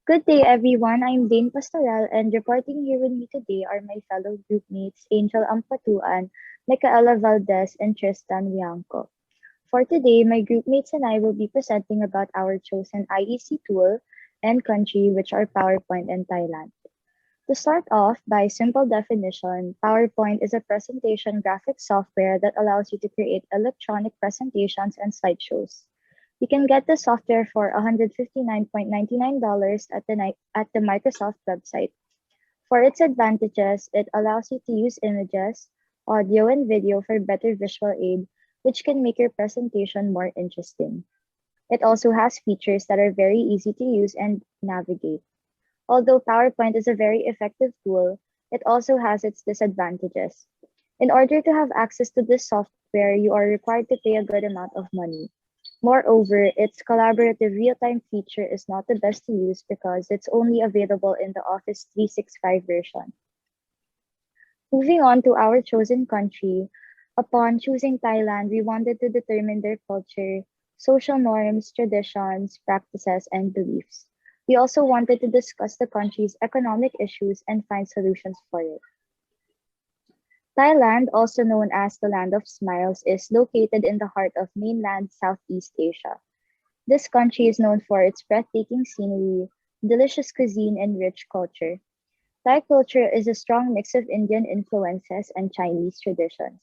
Good day, everyone. I'm Dane Pastoral, and reporting here with me today are my fellow groupmates Angel Ampatuan, Mikaela Valdes, and Tristan Wijangco. For today, my groupmates and I will be presenting about our chosen IEC tool and country, which are PowerPoint and Thailand. To start off, by simple definition, PowerPoint is a presentation graphic software that allows you to create electronic presentations and slideshows. You can get the software for $159.99 at the Microsoft website. For its advantages, it allows you to use images, audio, and video for better visual aid, which can make your presentation more interesting. It also has features that are very easy to use and navigate. Although PowerPoint is a very effective tool, it also has its disadvantages. In order to have access to this software, you are required to pay a good amount of money. Moreover, its collaborative real-time feature is not the best to use because it's only available in the Office 365 version. Moving on to our chosen country, upon choosing Thailand, we wanted to determine their culture, social norms, traditions, practices, and beliefs. We also wanted to discuss the country's economic issues and find solutions for it. Thailand, also known as the Land of Smiles, is located in the heart of mainland Southeast Asia. This country is known for its breathtaking scenery, delicious cuisine, and rich culture. Thai culture is a strong mix of Indian influences and Chinese traditions.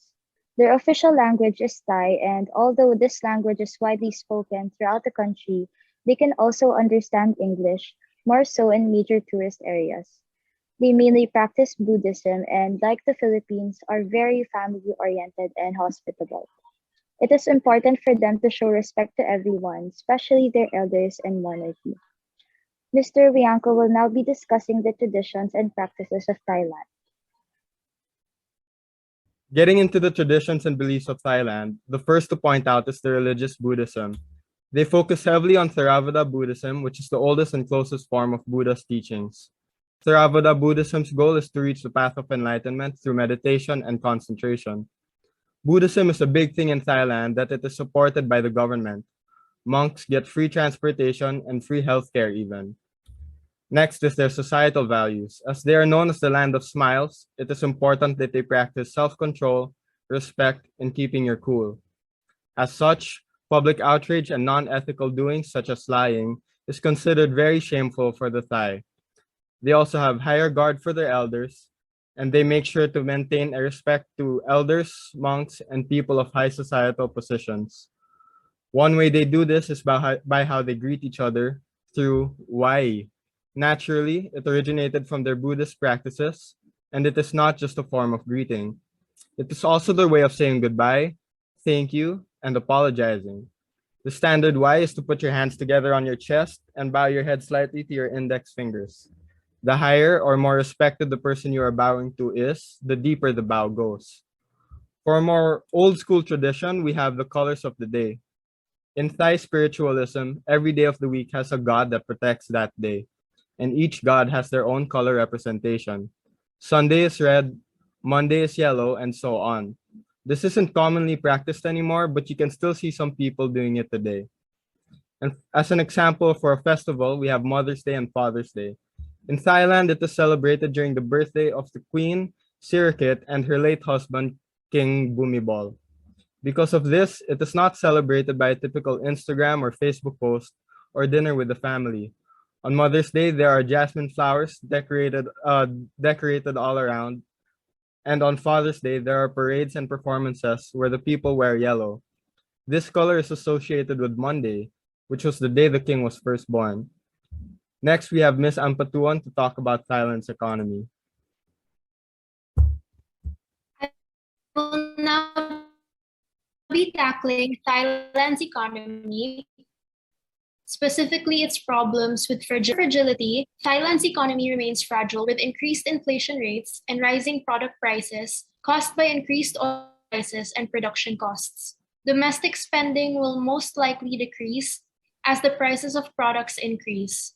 Their official language is Thai, and although this language is widely spoken throughout the country, they can also understand English, more so in major tourist areas. They mainly practice Buddhism and, like the Philippines, are very family oriented and hospitable. It is important for them to show respect to everyone, especially their elders and monarchy. Mr. Wijangco will now be discussing the traditions and practices of Thailand. Getting into the traditions and beliefs of Thailand, the first to point out is the religious Buddhism. They focus heavily on Theravada Buddhism, which is the oldest and closest form of Buddha's teachings. Theravada Buddhism's goal is to reach the path of enlightenment through meditation and concentration. Buddhism is a big thing in Thailand that it is supported by the government. Monks get free transportation and free healthcare even. Next is their societal values. As they are known as the land of smiles, it is important that they practice self-control, respect, and keeping your cool. As such, public outrage and non-ethical doings such as lying is considered very shameful for the Thai. They also have higher guard for their elders, and they make sure to maintain a respect to elders, monks, and people of high societal positions. One way they do this is by how they greet each other through wai. Naturally, it originated from their Buddhist practices, and it is not just a form of greeting. It is also their way of saying goodbye, thank you, and apologizing. The standard wai is to put your hands together on your chest and bow your head slightly to your index fingers. The higher or more respected the person you are bowing to is, the deeper the bow goes. For a more old school tradition, we have the colors of the day. In Thai spiritualism, every day of the week has a god that protects that day, and each god has their own color representation. Sunday is red, Monday is yellow, and so on. This isn't commonly practiced anymore, but you can still see some people doing it today. And as an example for a festival, we have Mother's Day and Father's Day. In Thailand, it is celebrated during the birthday of the Queen, Sirikit, and her late husband, King Bhumibol. Because of this, it is not celebrated by a typical Instagram or Facebook post or dinner with the family. On Mother's Day, there are jasmine flowers decorated all around. And on Father's Day, there are parades and performances where the people wear yellow. This color is associated with Monday, which was the day the king was first born. Next, we have Miss Ampatuan to talk about Thailand's economy. I will now be tackling Thailand's economy, specifically its problems with fragility. Thailand's economy remains fragile with increased inflation rates and rising product prices caused by increased oil prices and production costs. Domestic spending will most likely decrease as the prices of products increase.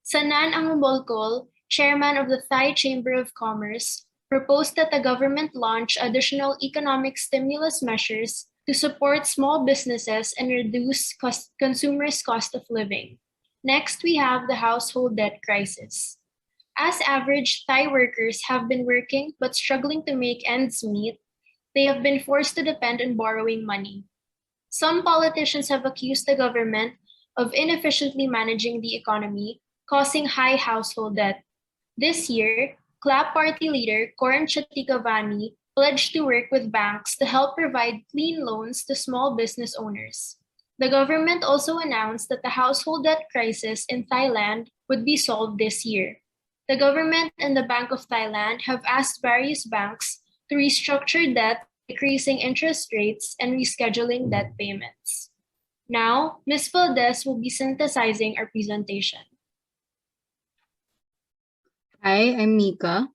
Sanan Angumbolkol, chairman of the Thai Chamber of Commerce, proposed that the government launch additional economic stimulus measures to support small businesses and reduce consumers' cost of living. Next, we have the household debt crisis. As average Thai workers have been working but struggling to make ends meet, they have been forced to depend on borrowing money. Some politicians have accused the government of inefficiently managing the economy, causing high household debt. This year, CLAP party leader Coram Chatikavani pledged to work with banks to help provide clean loans to small business owners. The government also announced that the household debt crisis in Thailand would be solved this year. The government and the Bank of Thailand have asked various banks to restructure debt, decreasing interest rates and rescheduling debt payments. Now, Ms. Valdes will be synthesizing our presentation. Hi, I'm Mika,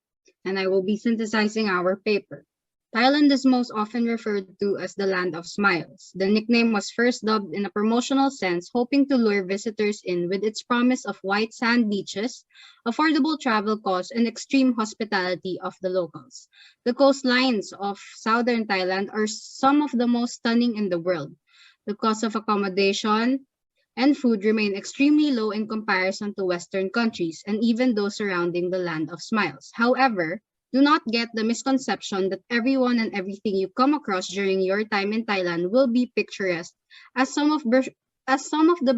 and I will be synthesizing our paper. Thailand is most often referred to as the land of smiles. The nickname was first dubbed in a promotional sense, hoping to lure visitors in with its promise of white sand beaches, affordable travel costs, and extreme hospitality of the locals. The coastlines of southern Thailand are some of the most stunning in the world. The cost of accommodation and food remain extremely low in comparison to Western countries and even those surrounding the land of smiles. However, do not get the misconception that everyone and everything you come across during your time in Thailand will be picturesque, as some of the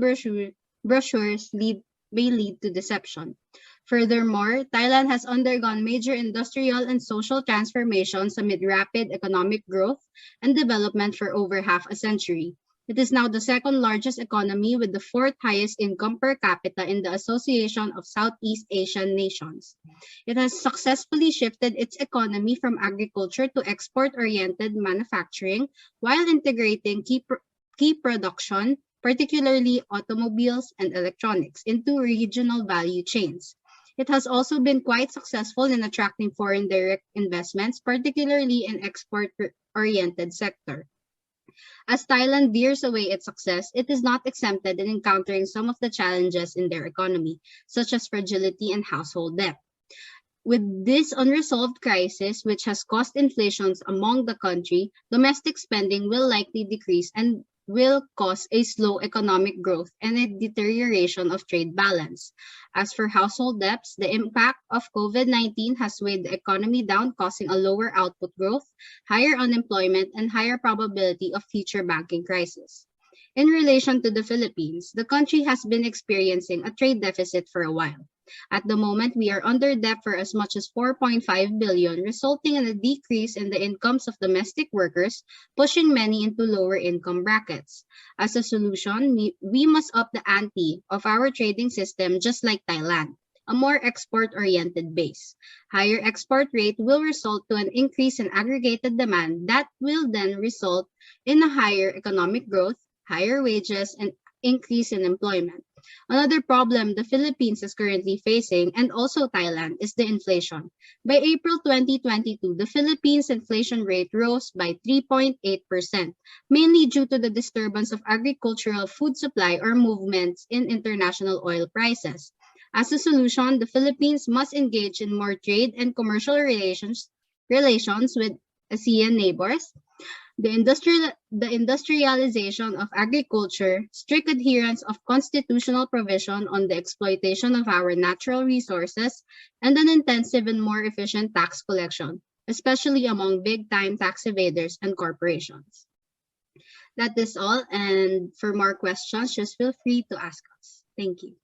brochures may lead to deception. Furthermore, Thailand has undergone major industrial and social transformations amid rapid economic growth and development for over half a century. It is now the second largest economy with the fourth highest income per capita in the Association of Southeast Asian Nations. It has successfully shifted its economy from agriculture to export-oriented manufacturing while integrating key production, particularly automobiles and electronics, into regional value chains. It has also been quite successful in attracting foreign direct investments, particularly in export-oriented sector. As Thailand veers away its success, it is not exempted in encountering some of the challenges in their economy, such as fragility and household debt. With this unresolved crisis, which has caused inflations among the country, domestic spending will likely decrease and will cause a slow economic growth and a deterioration of trade balance. As for household debts, the impact of COVID-19 has weighed the economy down, causing a lower output growth, higher unemployment, and higher probability of future banking crisis. In relation to the Philippines, the country has been experiencing a trade deficit for a while. At the moment, we are under debt for as much as 4.5 billion, resulting in a decrease in the incomes of domestic workers, pushing many into lower income brackets. As a solution, we must up the ante of our trading system just like Thailand, a more export-oriented base. Higher export rate will result to an increase in aggregated demand that will then result in a higher economic growth, higher wages, and increase in employment. Another problem the Philippines is currently facing, and also Thailand, is the inflation. By April 2022, the Philippines inflation rate rose by 3.8%, mainly due to the disturbance of agricultural food supply or movements in international oil prices. As a solution, the Philippines must engage in more trade and commercial relations with ASEAN neighbors. The industrialization of agriculture, strict adherence of constitutional provision on the exploitation of our natural resources, and an intensive and more efficient tax collection, especially among big-time tax evaders and corporations. That is all, and for more questions, just feel free to ask us. Thank you.